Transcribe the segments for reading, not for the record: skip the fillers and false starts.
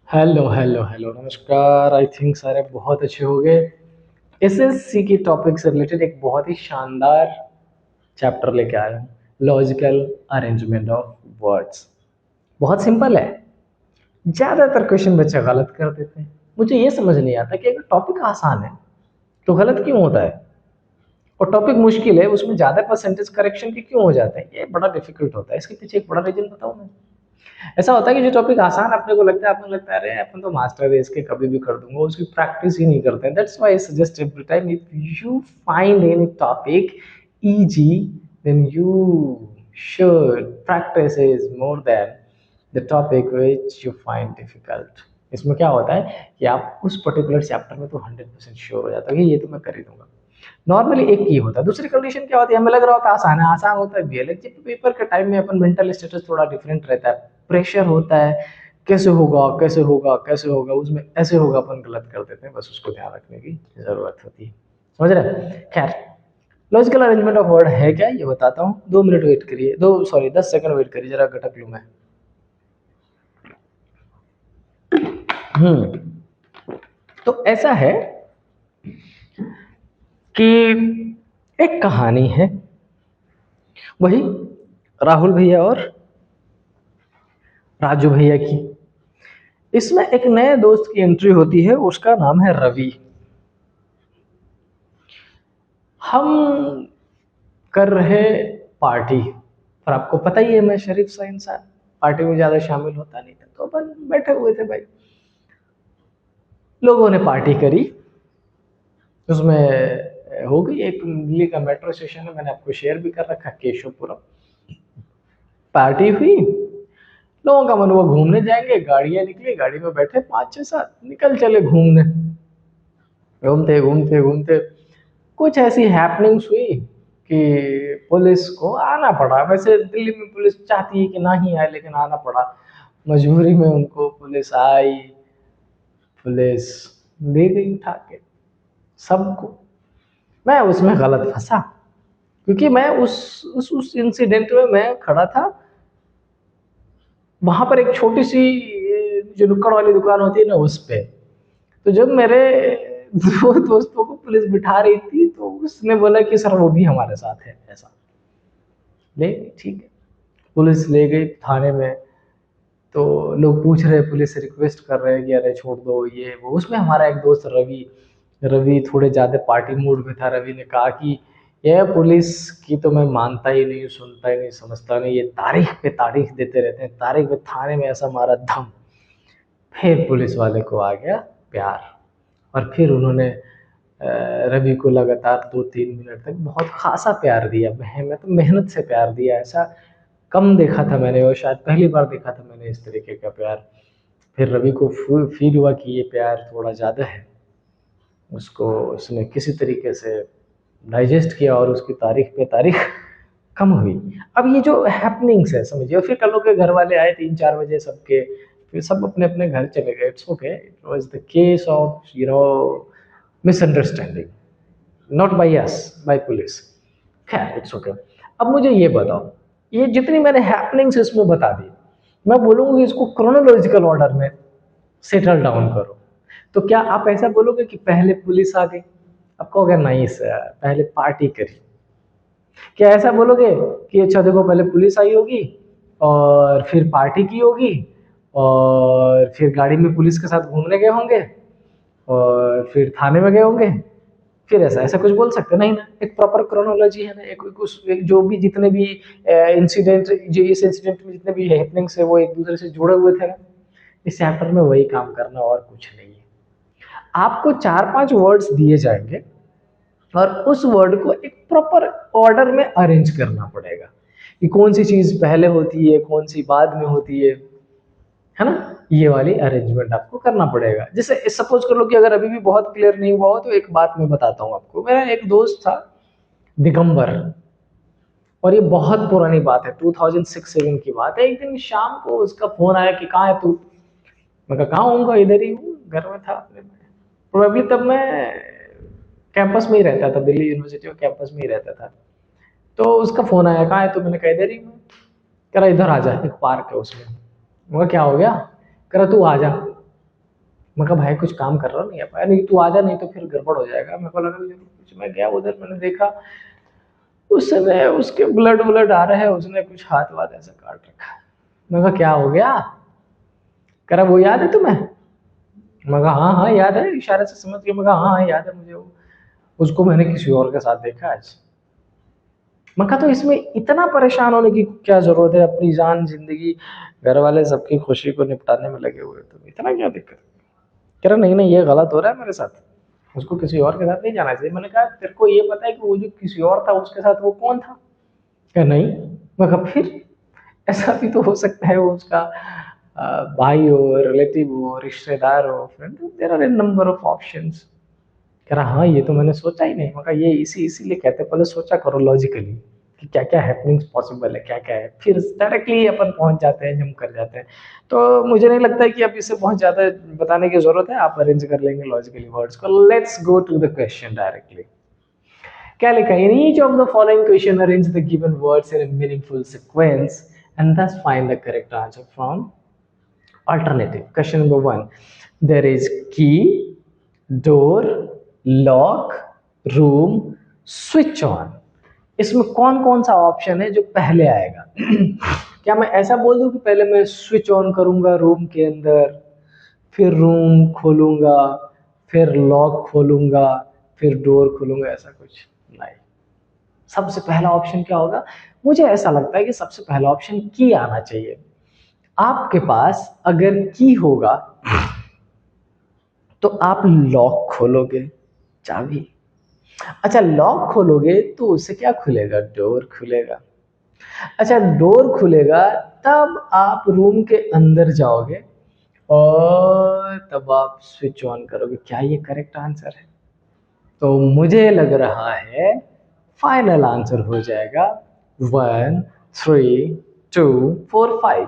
Hello hello hello नमस्कार। I think सारे बहुत अच्छे हो गए। एसएससी की टॉपिक से रिलेटेड एक बहुत ही शानदार चैप्टर लेके आया हूँ। Logical arrangement of words. बहुत सिंपल है। ज़्यादातर क्वेश्चन बच्चे गलत कर देते हैं। मुझे ये समझ नहीं आता कि अगर टॉपिक आसान है तो गलत क्यों होता है, और टॉपिक मुश्किल है उसमें ज़्यादा परसेंटेज करेक्शन के क्यों हो जाते हैं। ये बड़ा डिफिकल्ट होता है। इसके पीछे एक बड़ा रीजन बताऊँ मैं। ऐसा होता है कि जो टॉपिक आसान अपने को लगता है, अपने को लगता है अरे अपन तो मास्टर है इसके, कभी भी कर दूंगा, उसकी प्रैक्टिस ही नहीं करते हैं। That's why I suggest every time if you find any topic easy then you should practise is more then the topic which you find difficult. इसमें क्या होता है कि आप उस पर्टिकुलर चैप्टर में तो 100% श्योर हो जाता है कि ये तो मैं कर ही दूंगा। नॉर्मली एक ही होता है। दूसरी कंडीशन क्या होती है, हमें लग रहा होता है आसान है, आसान होता है भी है, लेकिन पेपर के टाइम में अपन मेंटल स्टेटस थोड़ा डिफरेंट रहता है, प्रेशर होता है, कैसे होगा कैसे होगा कैसे होगा, उसमें ऐसे होगा, अपन गलत कर देते हैं। बस उसको ध्यान रखने की जरूरत होती है। समझ रहे हैं? खैर, लॉजिकल अरेंजमेंट ऑफ वर्ड है क्या ये बताता हूँ। 2 मिनट वेट करिए, 10 सेकंड वेट करिए, जरा गटक लूँ मैं। तो ऐसा है कि एक कहानी है, वही राहुल भैया और राजू भैया की। इसमें एक नए दोस्त की एंट्री होती है, उसका नाम है रवि। हम कर रहे पार्टी, और आपको पता ही है मैं शरीफ सा इंसान, पार्टी में ज्यादा शामिल होता नहीं था, तो अपन बैठे हुए थे भाई। लोगों ने पार्टी करी, उसमें हो गई एक दिल्ली का मेट्रो स्टेशन है, मैंने आपको शेयर भी कर रखा, केशवपुरम। पार्टी हुई, लोगों का मन हुआ घूमने जाएंगे, गाड़ियां निकली, गाड़ी में बैठे 5 6 7 निकल चले घूमने। घूमते घूमते घूमते कुछ ऐसी हैपनिंग्स हुई कि पुलिस को आना पड़ा। वैसे दिल्ली में पुलिस चाहती है कि ना ही आए, लेकिन आना पड़ा मजबूरी में उनको। पुलिस आई, पुलिस ले गई उठा के सबको। मैं उसमें गलत फंसा, क्योंकि मैं उस इंसिडेंट में मैं खड़ा था। वहां पर एक छोटी सी जो नुक्कड़ वाली दुकान होती है ना, उस पे। तो जब मेरे दो दोस्तों को पुलिस बिठा रही थी, तो उसने बोला कि सर वो भी हमारे साथ है, ऐसा। ले ठीक है, पुलिस ले गई थाने में। तो लोग पूछ रहे, पुलिस से रिक्वेस्ट कर रहे हैं कि अरे छोड़ दो ये वो। उसमें हमारा एक दोस्त रवि, रवि थोड़े ज्यादा पार्टी मूड में था। रवि ने कहा कि यह पुलिस की तो मैं मानता ही नहीं, सुनता ही नहीं, समझता नहीं, ये तारीख पे तारीख देते रहते हैं, तारीख पे थाने में ऐसा मारा धम। फिर पुलिस वाले को आ गया प्यार, और फिर उन्होंने रवि को लगातार 2 3 मिनट तक बहुत खासा प्यार दिया। मैं तो मेहनत से प्यार दिया, ऐसा कम देखा था मैंने, और शायद पहली बार देखा था मैंने इस तरीके का प्यार। फिर रवि को फील हुआ कि ये प्यार थोड़ा ज़्यादा है। उसको उसने किसी तरीके से डाइजेस्ट किया, और उसकी तारीख पे तारीख कम हुई। अब ये जो हैपनिंग्स है समझिए, और फिर कल के घर वाले आए 3 4 बजे सबके, फिर सब अपने अपने घर चले गए। It's okay, it was the case of misunderstanding, not by us, by police. खैर इट्स ओके। अब मुझे ये बताओ, ये जितनी मैंने हैपनिंग्स इसमें बता दी, मैं बोलूंगी इसको क्रोनोलॉजिकल ऑर्डर में सेटल डाउन करो। तो क्या आप ऐसा बोलोगे कि पहले पुलिस आ गई, आप कहोगे नहीं सर पहले पार्टी करी? क्या ऐसा बोलोगे कि अच्छा देखो पहले पुलिस आई होगी और फिर पार्टी की होगी, और फिर गाड़ी में पुलिस के साथ घूमने गए होंगे, और फिर थाने में गए होंगे, फिर ऐसा ऐसा कुछ बोल सकते नहीं ना? एक प्रॉपर क्रोनोलॉजी है ना, एक जो भी जितने भी इंसिडेंट, जो इस इंसिडेंट में जितने भी हैपनिंग्स है वो एक दूसरे से जुड़े हुए थे ना। इस चैप्टर में वही काम करना और कुछ नहीं है। आपको 4 5 वर्ड्स दिए जाएंगे, और उस वर्ड को एक प्रॉपर ऑर्डर में अरेंज करना पड़ेगा कि कौन सी चीज पहले होती है, कौन सी बाद में होती है ना। ये वाली अरेंजमेंट आपको करना पड़ेगा। जैसे सपोज कर लो कि अगर अभी भी बहुत क्लियर नहीं हुआ हो, तो एक बात मैं बताता हूँ आपको। मेरा एक दोस्त था दिगंबर, और ये बहुत पुरानी बात है, 2006 7 की बात है। एक दिन शाम को उसका फोन आया कि कहाँ है तू। मैं कहा कहाँ होऊंगा, इधर ही हूँ, घर में था अपने में। प्रोबेबली तब मैं कैंपस में ही रहता था, दिल्ली यूनिवर्सिटी और कैंपस में ही रहता था। तो उसका फोन आया, कहाँ है तो? मैंने कहा इधर ही हूँ। कह रहा इधर आ जा, एक पार्क है उसमें। मैं क्या हो गया? कह रहा तू आ जा। मैं कहा भाई कुछ काम कर रहा नहीं है, नहीं तू आ जा नहीं तो फिर गड़बड़ हो जाएगा। मेरे को लगा कि जरूर कुछ, मैं गया उधर, मैंने देखा उस समय उसके ब्लड ब्लड आ रहा है, उसने कुछ हाथ वाथ ऐसा काट रखा है। मैं कहा क्या हो गया? कह रहा वो याद है तुम्हें? मैं कहा हाँ हाँ याद है, इशारे से समझ गया। मैं कहा हाँ हाँ याद है मुझे, वो उसको मैंने किसी और के साथ देखा आज। मैं कहा तो इसमें इतना परेशान होने की क्या जरूरत है, अपनी जान जिंदगी घर वाले सबकी खुशी को निपटाने में लगे हुए, तो इतना क्या दिक्कत है? कह रहा नहीं नहीं ये गलत हो रहा है मेरे साथ, उसको किसी और के साथ नहीं जाना चाहिए। मैंने कहा तेरे को ये पता है कि वो जो किसी और था उसके साथ वो कौन था? क्या नहीं? मैं कहा फिर ऐसा भी तो हो सकता है वो उसका भाई हो, रिलेटिव हो, रिश्तेदार हो, friend, there are a number of options. कह रहा हाँ ये तो मैंने सोचा ही नहीं। मैं कहा ये इसीलिए कहते हैं पहले सोचा करो लॉजिकली कि क्या क्या हैपनिंग्स पॉसिबल है, क्या क्या है, फिर डायरेक्टली अपन पहुंच जाते हैं, जम कर जाते हैं। तो मुझे नहीं लगता है कि अब इससे बहुत ज्यादा बताने की जरूरत है, आप अरेंज कर लेंगे लॉजिकली वर्ड्स को। Let's go to the question directly. क्या लिखा है? In each of the following question arrange the given words in a meaningful sequence and thus find the correct answer from alternative. Question number 1, there is key, door, lock, room, switch on. इसमें कौन कौन सा option है जो पहले आएगा? क्या मैं ऐसा बोल दूं कि पहले मैं स्विच ऑन करूंगा रूम के अंदर, फिर रूम खोलूंगा, फिर लॉक खोलूंगा, फिर डोर खोलूंगा, ऐसा कुछ नहीं। सबसे पहला ऑप्शन क्या होगा? मुझे ऐसा लगता है कि सबसे पहला ऑप्शन की आना चाहिए। आपके पास अगर की होगा तो आप लॉक खोलोगे, चाबी। अच्छा लॉक खोलोगे तो उससे क्या खुलेगा? डोर खुलेगा। अच्छा डोर खुलेगा तब आप रूम के अंदर जाओगे और तब आप स्विच ऑन करोगे। क्या ये करेक्ट आंसर है? तो मुझे लग रहा है फाइनल आंसर हो जाएगा 1 3 2 4 5।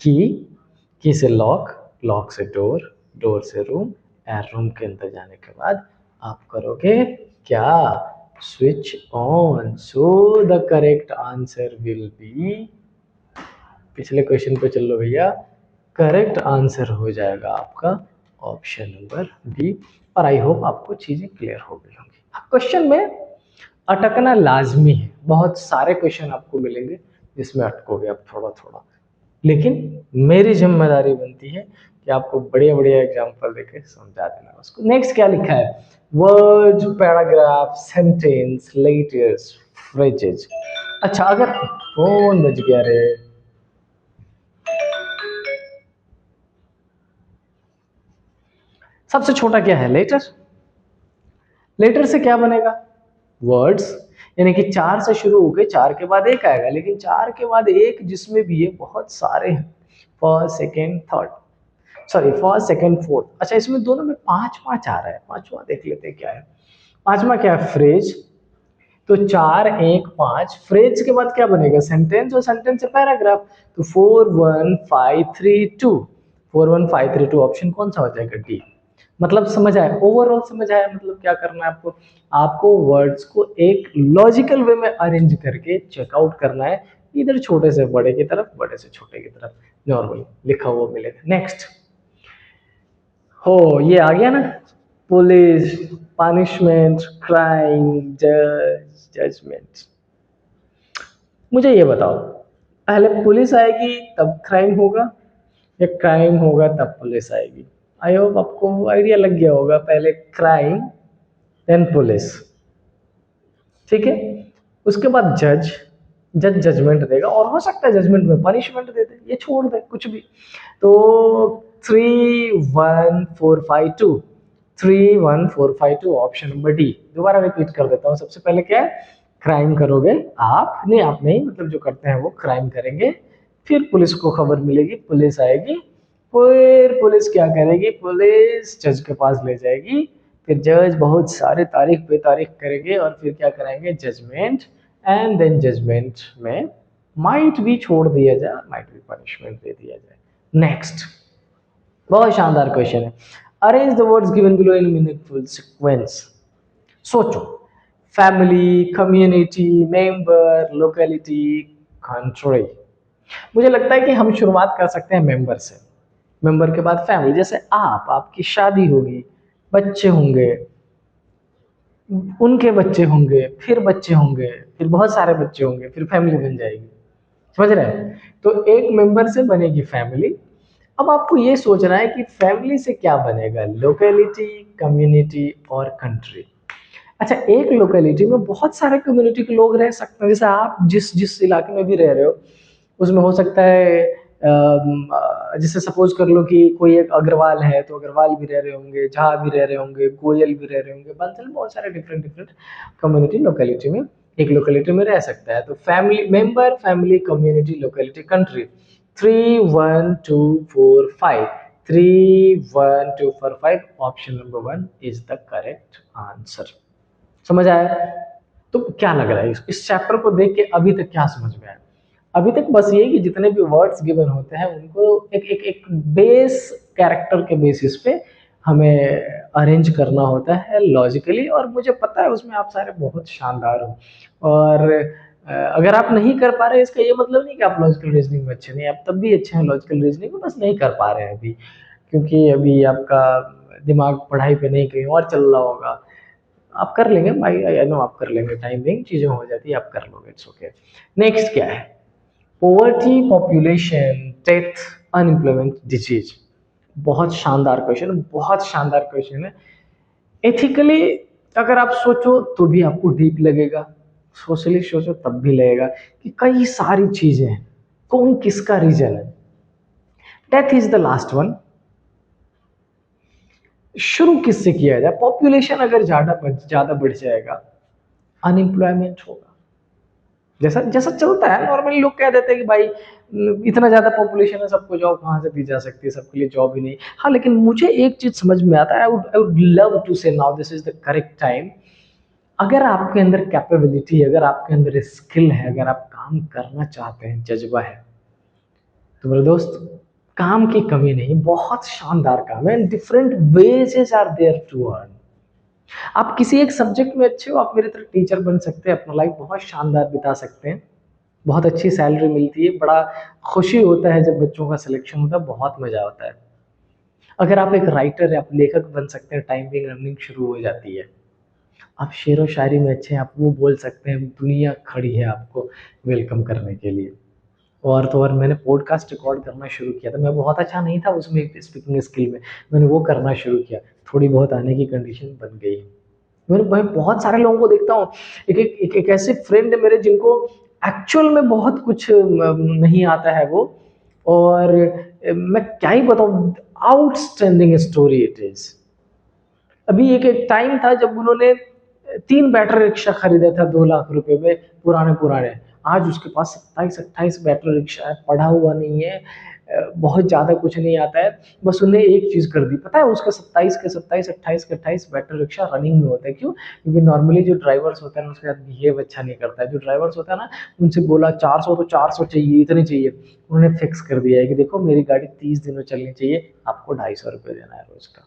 की से लॉक, लॉक से डोर, डोर से रूम, और रूम के अंदर जाने के बाद आप करोगे क्या? Switch on. So the correct answer will be, पिछले क्वेश्चन पे चल लो भैया, करेक्ट आंसर हो जाएगा आपका ऑप्शन नंबर बी। और आई होप आपको चीजें क्लियर हो गई होंगी। क्वेश्चन में अटकना लाजमी है, बहुत सारे क्वेश्चन आपको मिलेंगे जिसमें अटकोगे आप थोड़ा थोड़ा, लेकिन मेरी जिम्मेदारी बनती है कि आपको बढ़िया बढ़िया एग्जाम्पल देके समझा देना उसको। नेक्स्ट क्या लिखा है? Word, paragraph, sentence, letters, phrases. अच्छा अगर फोन बज गया रे, सबसे छोटा क्या है? लेटर। लेटर से क्या बनेगा? वर्ड्स। यानी कि 4 से शुरू होके 4 के बाद एक आएगा, लेकिन 4 के बाद एक जिसमें भी है बहुत सारे हैं, first second third, sorry first second fourth. अच्छा इसमें दोनों में 5 5 आ रहा है, पांचवा देख लेते हैं क्या है। पांचवा क्या है? फ्रेज। तो 4 1 5, फ्रेज के बाद क्या बनेगा? सेंटेंस, और सेंटेंस से पैराग्राफ। तो 4 1 5 3 2, 4 1 5 3 2 ऑप्शन कौन सा हो जाएगा? डी। मतलब समझ आया? ओवरऑल समझ आया? मतलब क्या करना है आपको? आपको वर्ड्स को एक लॉजिकल वे में अरेंज करके चेकआउट करना है, इधर छोटे से बड़े की तरफ, बड़े से छोटे की तरफ नॉर्मली लिखा हुआ मिलेगा। नेक्स्ट हो, ये आ गया ना, पुलिस, पनिशमेंट, क्राइम, जज, जजमेंट। मुझे ये बताओ, पहले पुलिस आएगी तब क्राइम होगा, या क्राइम होगा तब पुलिस आएगी? आई होप आपको आइडिया लग गया होगा, पहले क्राइम देन पुलिस, ठीक है। उसके बाद जज, जज जजमेंट देगा, और हो सकता है जजमेंट में पनिशमेंट दे दे, ये छोड़ दे कुछ भी। तो 3 1 4 5 2, 3 1 4 5 2 ऑप्शन नंबर डी। दोबारा रिपीट कर देता हूँ। सबसे पहले क्या है? क्राइम करोगे आप, नहीं आप नहीं, मतलब जो करते हैं वो क्राइम करेंगे, फिर पुलिस को खबर मिलेगी, पुलिस आएगी, फिर पुलिस क्या करेगी? पुलिस जज के पास ले जाएगी, फिर जज बहुत सारे तारीख पे तारीख करेंगे, और फिर क्या करेंगे? जजमेंट। एंड देन जजमेंट में माइट भी छोड़ दिया जाए, माइट भी पनिशमेंट दे दिया जाए। नेक्स्ट बहुत शानदार क्वेश्चन है। Arrange the words given below in meaningful sequence. सोचो, family, community, member, locality, country. मुझे लगता है कि हम शुरुआत कर सकते हैं मेंबर से। मेंबर के बाद फैमिली, जैसे आपकी शादी होगी, बच्चे होंगे, उनके बच्चे होंगे, फिर बच्चे होंगे, फिर बहुत सारे बच्चे होंगे, फिर फैमिली बन जाएगी। समझ रहे हैं? तो एक मेंबर से बनेगी फैमिली। अब आपको ये सोचना है कि फैमिली से क्या बनेगा, लोकेलिटी, कम्युनिटी और कंट्री। अच्छा, एक लोकेलिटी में बहुत सारे कम्युनिटी के लोग रह सकते हैं, जैसे आप जिस जिस इलाके में भी रह रहे हो उसमें हो सकता है जैसे सपोज कर लो कि कोई एक अग्रवाल है तो अग्रवाल भी रह रहे होंगे, झा भी रह रहे होंगे, गोयल भी रह रहे होंगे, बंसल बहुत सारे डिफरेंट डिफरेंट कम्युनिटी लोकेलिटी में एक लोकेलिटी में रह सकता है। तो family member, family, community, locality, country. 3 1 2 4 5, 3 1 2 4 5, option number 1 is the correct answer. समझ आया? तो क्या लग रहा है इस चैप्टर को देख के अभी तक क्या समझ में आया? अभी तक बस ये कि जितने भी वर्ड्स गिवन होते हैं उनको एक एक एक बेस कैरेक्टर के बेसिस पे हमें अरेंज करना होता है लॉजिकली, और मुझे पता है उसमें आप सारे बहुत शानदार हो। और अगर आप नहीं कर पा रहे इसका ये मतलब नहीं कि आप लॉजिकल रीजनिंग में अच्छे नहीं, आप तब भी अच्छे हैं लॉजिकल रीजनिंग में, बस नहीं कर पा रहे हैं अभी, क्योंकि अभी आपका दिमाग पढ़ाई पे नहीं कहीं और चल रहा होगा। आप कर लेंगे भाई, आई नो आप कर लेंगे, टाइम बेइंग चीजें हो जाती है, आप कर लोगे, इट्स ओके। नेक्स्ट क्या है? Poverty, population, death, unemployment, disease. बहुत शानदार क्वेश्चन, बहुत शानदार क्वेश्चन है। एथिकली अगर आप सोचो तो भी आपको डीप लगेगा, सोशली सोचो तब भी लगेगा कि कई सारी चीजें हैं, कौन किसका रीजन है। Death is the last one. शुरू किससे किया जाए? पॉपुलेशन अगर ज्यादा बढ़ जाएगा, अनएम्प्लॉयमेंट होगा। जैसा जैसा चलता है नॉर्मली, लोग कह देते हैं कि भाई इतना ज्यादा पॉपुलेशन है, सबको जॉब कहाँ से दी जा सकती है, सबके लिए जॉब ही नहीं। हाँ, लेकिन मुझे एक चीज समझ में आता है, आई वुड लव टू से now this is the correct time. अगर आपके अंदर कैपेबिलिटी, अगर आपके अंदर स्किल है, अगर आप काम करना चाहते हैं, जज्बा है, तो मेरे दोस्त काम की कमी नहीं, बहुत शानदार काम है। Different wages are there to earn. आप किसी एक सब्जेक्ट में अच्छे हो, आप मेरी तरह टीचर बन सकते हैं, अपना लाइफ बहुत शानदार बिता सकते हैं, बहुत अच्छी सैलरी मिलती है, बड़ा खुशी होता है जब बच्चों का सिलेक्शन होता है, बहुत मजा आता है। अगर आप एक राइटर है, आप लेखक बन सकते हैं, टाइम बेइंग अर्निंग शुरू हो जाती है। आप शेर व शायरी में अच्छे हैं, आप वो बोल सकते हैं, दुनिया खड़ी है आपको वेलकम करने के लिए। और तो और मैंने पॉडकास्ट रिकॉर्ड करना शुरू किया था, मैं बहुत अच्छा नहीं था उसमें स्पीकिंग स्किल में, मैंने वो करना शुरू किया, थोड़ी बहुत आने की कंडीशन बन गई। मैं बहुत सारे लोगों को देखता हूँ, एक ऐसे फ्रेंड है मेरे जिनको एक्चुअल में बहुत कुछ नहीं आता है वो, और मैं क्या ही बताऊँ, आउटस्टैंडिंग स्टोरी इट इज। अभी एक एक टाइम था जब उन्होंने 3 बैटरी रिक्शा खरीदा था 2 लाख रुपए में, पुराने पुराने। आज उसके पास 27-28 बैटरी रिक्शा है, पढ़ा हुआ नहीं है, बहुत ज्यादा कुछ नहीं आता है, बस उन्हें एक चीज कर दी, पता है उसके 27 के 27, 28 के 28 बैटरी रिक्शा रनिंग में होता है। क्यों? क्योंकि नॉर्मली जो ड्राइवर्स होता है ना उसके साथ बिहेव अच्छा नहीं करता है। जो ड्राइवर्स होता है ना, उनसे बोला 400 तो 400 चाहिए, इतने चाहिए, उन्होंने फिक्स कर दिया है कि देखो मेरी गाड़ी 30 दिन में चलनी चाहिए, आपको 250 रुपये देना है रोज का।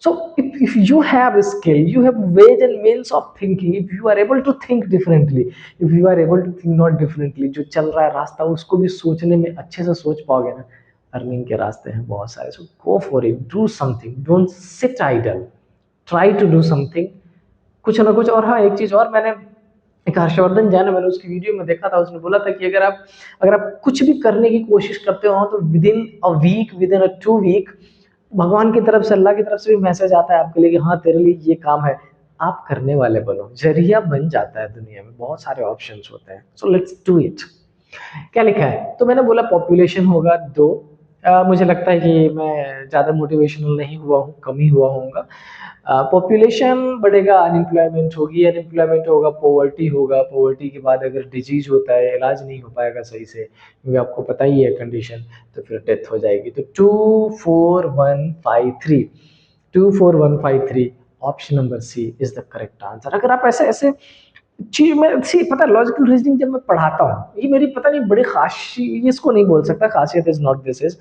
So if you have a skill, you have ways and means of thinking. If you are able to think differently, if you are able to think not differently, जो चल रहा है रास्ता उसको भी सोचने में अच्छे से सोच पाओगे ना, अर्निंग के रास्ते हैं बहुत सारे। So go for it, do something, don't sit idle, try to do something, कुछ ना कुछ। और हाँ, एक चीज और, मैंने एक हर्षवर्धन जैन है, मैंने उसकी वीडियो में देखा था, उसने बोला था कि अगर आप कुछ भी करने की कोशिश करते हो तो within a week, within a 2 week, भगवान की तरफ से, अल्लाह की तरफ से भी मैसेज आता है आपके लिए कि हाँ तेरे लिए ये काम है, आप करने वाले बनो, जरिया बन जाता है। दुनिया में बहुत सारे ऑप्शंस होते हैं, सो लेट्स डू इट। क्या लिखा है? तो मैंने बोला पॉपुलेशन होगा 2। मुझे लगता है कि मैं ज़्यादा मोटिवेशनल नहीं हुआ हूँ, कम ही हुआ होऊंगा। पॉपुलेशन बढ़ेगा, अनएम्प्लॉयमेंट होगी, अनएम्प्लॉयमेंट होगा, पॉवर्टी होगा, पॉवर्टी के बाद अगर डिजीज होता है, इलाज नहीं हो पाएगा सही से, क्योंकि आपको पता ही है कंडीशन, तो फिर डेथ हो जाएगी। तो 24153, 24153, option number C is the correct answer. अगर आप ऐसे ऐसे चीज में सी, पता है लॉजिकल रीजनिंग जब मैं पढ़ाता हूँ, ये मेरी पता नहीं बड़ी खासी, इसको नहीं बोल सकता खासियत, is not this is.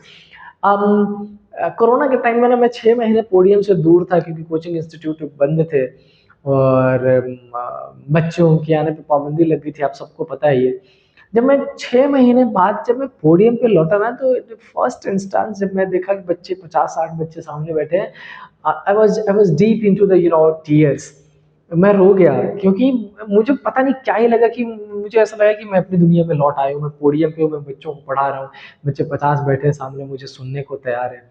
Corona के टाइम में ना मैं 6 महीने पोडियम से दूर था, क्योंकि कोचिंग इंस्टीट्यूट बंद थे, और बच्चों के आने पे पाबंदी लग गई थी, आप सबको पता है ये। जब मैं 6 महीने बाद जब मैं पोडियम पे लौटा ना, तो फर्स्ट इंस्टेंस जब मैं देखा कि बच्चे 50-60 बच्चे सामने बैठे हैं, I was deep into the tears. मैं रो गया, क्योंकि मुझे पता नहीं क्या ही लगा कि मुझे ऐसा लगा कि मैं अपनी दुनिया में लौट आया हूँ, मैं पोडियम पे हूँ, मैं बच्चों को पढ़ा रहा हूँ, बच्चे 50 बैठे हैं सामने मुझे सुनने को तैयार है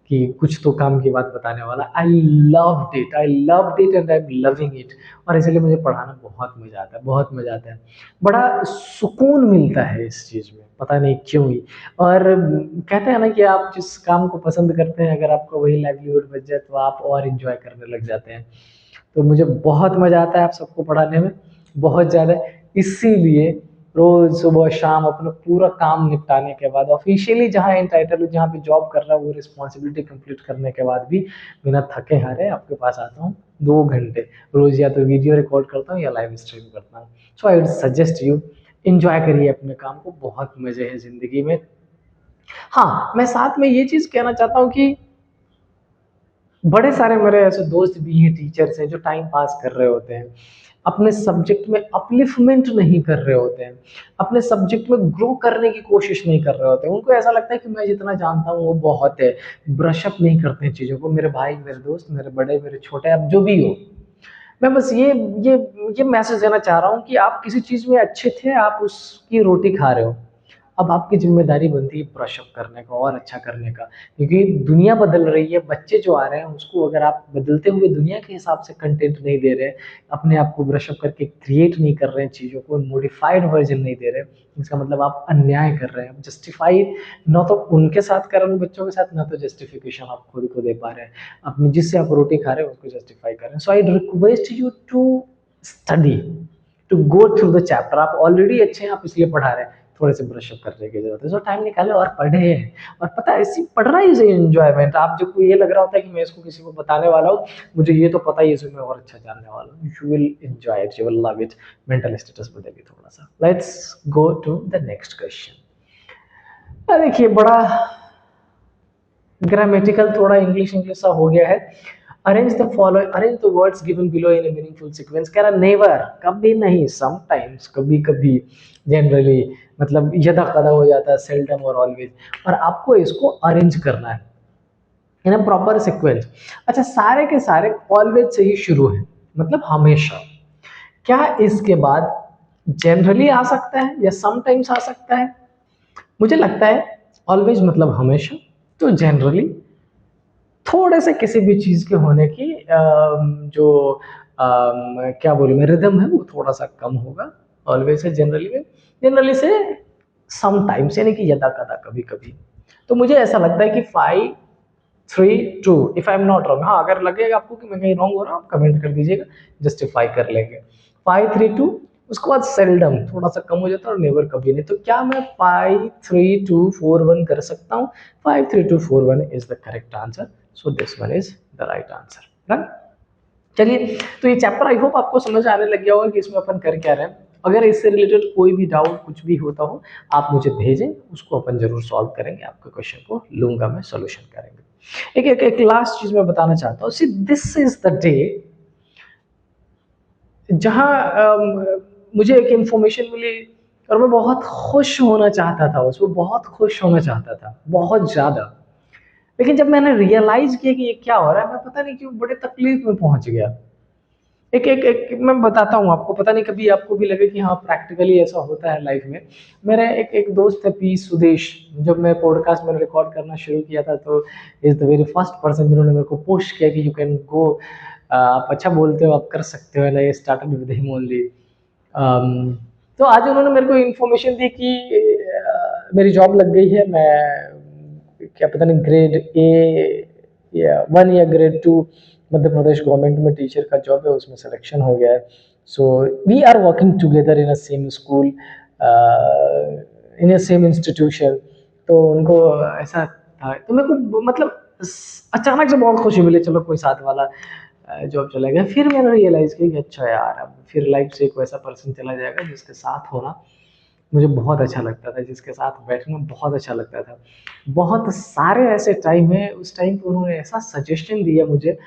कि कुछ तो काम की बात बताने वाला। I loved it and I am loving it. और इसलिए मुझे पढ़ाना बहुत मजा आता है, बहुत मजा आता है। बड़ा सुकून मिलता है इस चीज में, पता नहीं क्यों ही। और कहते हैं ना कि आप जिस काम को पसंद करते हैं, अगर आपका वही लाइवलीहुड बच जाए तो आप और इंजॉय करने लग जाते हैं। तो मुझे बहुत मजा आता है आप सबको पढ़ाने में, बहुत ज्यादा। इसीलिए रोज सुबह शाम अपना पूरा काम निपटाने के बाद, ऑफिशियली जहाँ एंटाइटल हूँ, जहाँ पे जॉब कर रहा हूँ, वो रिस्पॉन्सिबिलिटी कंप्लीट करने के बाद भी बिना थके हारे आपके पास आता हूँ 2 घंटे रोज। या तो वीडियो रिकॉर्ड करता हूँ या लाइव स्ट्रीम करता हूँ। So I would suggest you, enjoy करिए अपने काम को, बहुत मजे हैं जिंदगी में। हाँ, मैं साथ में ये चीज कहना चाहता हूँ कि बड़े सारे मेरे ऐसे दोस्त भी हैं, टीचर्स हैं, जो टाइम पास कर रहे होते हैं, अपने सब्जेक्ट में अपलिफ्टमेंट नहीं कर रहे होते हैं, अपने सब्जेक्ट में ग्रो करने की कोशिश नहीं कर रहे होते हैं। उनको ऐसा लगता है कि मैं जितना जानता हूँ वो बहुत है, ब्रशअप नहीं करते हैं चीज़ों को। मेरे भाई, मेरे दोस्त, मेरे बड़े, मेरे छोटे, अब जो भी हो, मैं बस ये ये मैसेज देना चाह रहा हूँ कि आप किसी चीज़ में अच्छे थे, आप उसकी रोटी खा रहे हो, अब आपकी जिम्मेदारी बनती है ब्रशअप करने का और अच्छा करने का। क्योंकि दुनिया बदल रही है, बच्चे जो आ रहे हैं उसको अगर आप बदलते हुए दुनिया के हिसाब से कंटेंट नहीं दे रहे, अपने आप को ब्रशअप करके क्रिएट नहीं कर रहे हैं, चीज़ों को मॉडिफाइड वर्जन नहीं दे रहे, इसका मतलब आप अन्याय कर रहे हैं। जस्टिफाई ना तो उनके साथ कर रहे हैं, बच्चों के साथ, ना तो जस्टिफिकेशन आप खुद को दे पा रहे हैं, अपनी जिससे आप रोटी खा रहे हैं उसको जस्टिफाई कर रहे हैं। So I request you to study, to go through the chapter. आप ऑलरेडी अच्छे हैं, आप इसलिए पढ़ा रहे हैं, थोड़े से ब्रशअप करने की जरूरत है। सो टाइम निकाले और पढ़े। और पता है, इसी पढ़ना ही सही एंजॉयमेंट। आप जो को ये लग रहा होता है कि मैं इसको किसी को बताने वाला हूँ, मुझे ये तो पता ही है इसमें मैं और अच्छा जानने वाला हूँ, you will enjoy it, you will love it. Mental status बदलेगी थोड़ा सा। Let's go to the next question. देखिए, बड़ा ग्रामेटिकल, थोड़ा इंग्लिश इंग्लिश सा हो गया है। Arrange the following, arrange the words given below in A meaningful sequence. कह रहा नेवर, कभी नहीं, समटाइम्स, कभी कभी, जनरली, मतलब यदा कदा हो जाता है, सेल्डम और ऑलवेज। और आपको इसको अरेंज करना है इन अ प्रॉपर सीक्वेंस। अच्छा, सारे के सारे ऑलवेज से ही शुरू है, मतलब हमेशा। क्या इसके बाद जनरली आ सकता है या समटाइम्स आ सकता है? मुझे लगता है ऑलवेज मतलब हमेशा, तो जनरली थोड़े से किसी भी चीज के होने की जो क्या बोलूं मैं, रिदम है वो थोड़ा सा कम होगा ऑलवेज से जनरली में, जनरली से समटाइम्स, यानी कि यदा कदा, कभी कभी। तो मुझे ऐसा लगता है कि 5-3-2, if I am not wrong. हाँ, अगर लगेगा आपको कि मैं कहीं रॉन्ग हो रहा हूँ, आप कमेंट कर दीजिएगा, जस्टिफाई कर लेंगे। 5-3-2, उसके बाद सेल्डम थोड़ा सा कम हो जाता है, और नेवर कभी नहीं। तो क्या मैं 5-3-2-4-1 कर सकता हूँ? 5-3-2-4-1 is the correct answer. So this one is the right answer, right. चलिए, तो ये चैप्टर आई होप आपको समझ आने लग गया होगा कि इसमें अपन कर क्या रहे हैं। अगर इससे रिलेटेड कोई भी डाउट कुछ भी होता हो, आप मुझे भेजें, उसको अपन जरूर सॉल्व करेंगे, आपके क्वेश्चन को लूंगा मैं, सोल्यूशन करेंगे। एक लास्ट चीज मैं बताना चाहता हूँ। सी, दिस इज द डे जहाँ मुझे एक इंफॉर्मेशन मिली, और मैं बहुत खुश होना चाहता था, उसमें बहुत खुश होना चाहता था, बहुत ज्यादा। लेकिन जब मैंने रियलाइज किया कि ये क्या हो रहा है, मैं पता नहीं क्यों बड़े तकलीफ में पहुंच गया। मैं बताता हूँ आपको, पता नहीं कभी आपको भी लगे कि हाँ प्रैक्टिकली ऐसा होता है लाइफ में। मेरा एक दोस्त है, पी सुदेश। जब मैं पॉडकास्ट में रिकॉर्ड करना शुरू किया था, तो is the very first person जिन्होंने मेरे को पोस्ट किया कि यू कैन गो, आप अच्छा बोलते हो, आप कर सकते हो ना, ये स्टार्टअप विद हिम ओनली। तो आज उन्होंने मेरे को इन्फॉर्मेशन दी कि मेरी जॉब लग गई है। मैं क्या पता नहीं ग्रेड ए या 1 या ग्रेड 2 मध्य प्रदेश गवर्नमेंट में टीचर का जॉब है, उसमें सिलेक्शन हो गया है। So we are working together in a same school, in a same institution. तो उनको ऐसा था, तो मेरे को मतलब अचानक से बहुत खुशी मिली, चलो कोई साथ वाला जॉब चला गया। फिर मैंने रियलाइज किया कि अच्छा यार, अब फिर लाइफ से एक वैसा पर्सन चला जाएगा जिसके साथ होना मुझे बहुत अच्छा लगता था, जिसके साथ बैठना बहुत अच्छा लगता था। बहुत सारे ऐसे टाइम है, उस टाइम पे उन्होंने ऐसा सजेशन दिया मुझे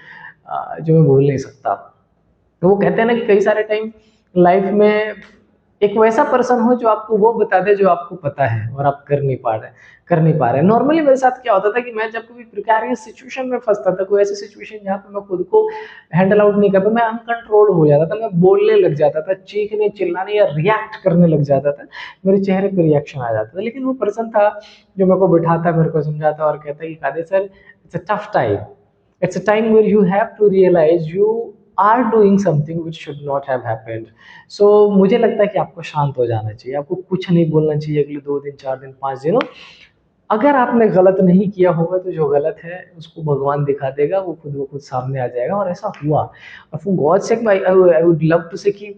जो मैं बोल नहीं सकता। तो वो कहते हैं ना कि कई सारे टाइम लाइफ में एक वैसा पर्सन हो जो आपको वो बता दे जो आपको पता है और आप कर नहीं पा रहे। नॉर्मली मेरे साथ क्या होता था कि मैं जब कभी प्रिकैरियस सिचुएशन में फंसता था, कोई ऐसी सिचुएशन जहाँ पे मैं खुद को हैंडल आउट नहीं कर पाता, मैं अनकंट्रोल हो जाता था, मैं बोलने लग जाता था, चीखने चिल्लाने या रिएक्ट करने लग जाता था, मेरे चेहरे पे रिएक्शन आ जाता था। लेकिन वो पर्सन था जो मेरे को बिठाता, मेरे को समझाता और कहता कि कादे sir, it's a tough time, it's a time where you have to realize you are doing something which should not have happened. So मुझे लगता है कि आपको शांत हो जाना चाहिए, आपको कुछ नहीं बोलना चाहिए अगले 2 दिन 4 दिन 5 दिनों। अगर आपने गलत नहीं किया होगा तो जो गलत है उसको भगवान दिखा देगा, वो खुद ब खुद सामने आ जाएगा। और ऐसा हुआ। और for God sake I would love to say कि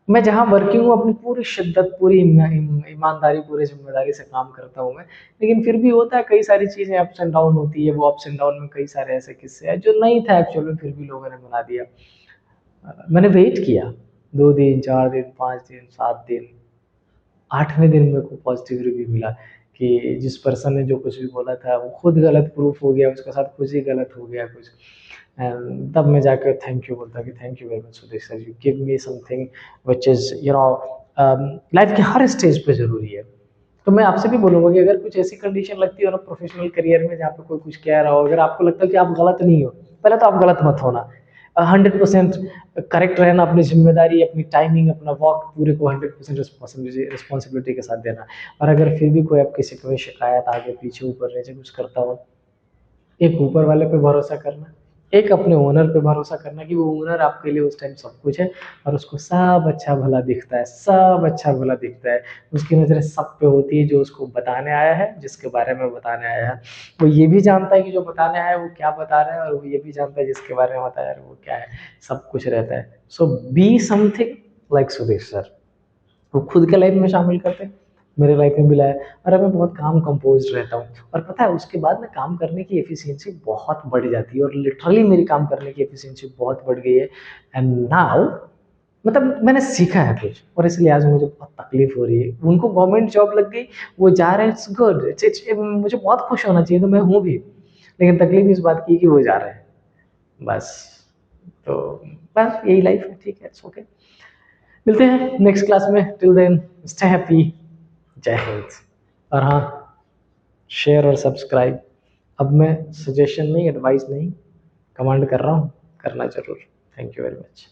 मैं जहाँ वर्किंग हूँ अपनी पूरी शिद्दत, पूरी ईमानदारी, पूरी जिम्मेदारी से काम करता हूँ मैं। लेकिन फिर भी होता है, कई सारी चीज़ें अप्स एंड डाउन होती है। वो अप्स एंड डाउन में कई सारे ऐसे किस्से हैं जो नहीं था एक्चुअल में, फिर भी लोगों ने बना दिया। मैंने वेट किया 2 दिन 4 दिन 5 दिन 7 दिन, 8वें दिन मेरे को पॉजिटिव रिव्यू मिला कि जिस पर्सन ने जो कुछ भी बोला था वो खुद गलत प्रूफ हो गया, उसके साथ कुछ ही गलत हो गया कुछ। तब मैं जाकर थैंक यू बोलता कि thank you very much Sudesh sir, you give me something which is life के हर स्टेज पे ज़रूरी है। तो मैं आपसे भी बोलूँगा कि अगर कुछ ऐसी कंडीशन लगती हो ना प्रोफेशनल करियर में जहाँ पे कोई कुछ कह रहा हो, अगर आपको लगता है कि आप गलत नहीं हो, पहले तो आप गलत मत होना। 100% करेक्ट रहना, अपनी जिम्मेदारी, अपनी टाइमिंग, अपना वर्क पूरे को 100% रिस्पॉन्सिबिलिटी के साथ देना। और अगर फिर भी कोई आपकी कोई शिकायत आगे पीछे ऊपर नीचे कुछ करता हो, एक ऊपर वाले पे भरोसा करना, एक अपने ओनर पे भरोसा करना कि वो ओनर आपके लिए उस टाइम सब कुछ है और उसको सब अच्छा भला दिखता है, सब अच्छा भला दिखता है। उसकी नज़रें सब पे होती है जो उसको बताने आया है, जिसके बारे में बताने आया है। वो ये भी जानता है कि जो बताने आया है वो क्या बता रहा है, और वो ये भी जानता है जिसके बारे में बताया है वो क्या है। सब कुछ रहता है। So be something like Sudesh sir, वो खुद के लाइफ में शामिल करते हैं, मेरे लाइफ में भी लाया। और अब मैं बहुत काम कंपोज रहता हूँ, और पता है उसके बाद में काम करने की एफिशिएंसी बहुत बढ़ जाती है, और लिटरली मेरी काम करने की एफिशिएंसी बहुत बढ़ गई है। एंड नाउ मतलब मैंने सीखा है कुछ, और इसलिए आज मुझे बहुत तकलीफ हो रही है। उनको गवर्नमेंट जॉब लग गई, वो जा रहे हैं, इट्स गुड, इट्स मुझे बहुत खुश होना चाहिए, तो मैं हूँ भी। लेकिन तकलीफ इस बात की कि वो जा रहे हैं, बस। तो बस यही लाइफ है, ठीक है, इट्स ओके। मिलते हैं नेक्स्ट क्लास में, टिल देन स्टे हैप्पी, जय हिंद। और हाँ, शेयर और सब्सक्राइब। अब मैं सजेशन नहीं, एडवाइस नहीं, कमांड कर रहा हूँ, करना जरूर। Thank you very much.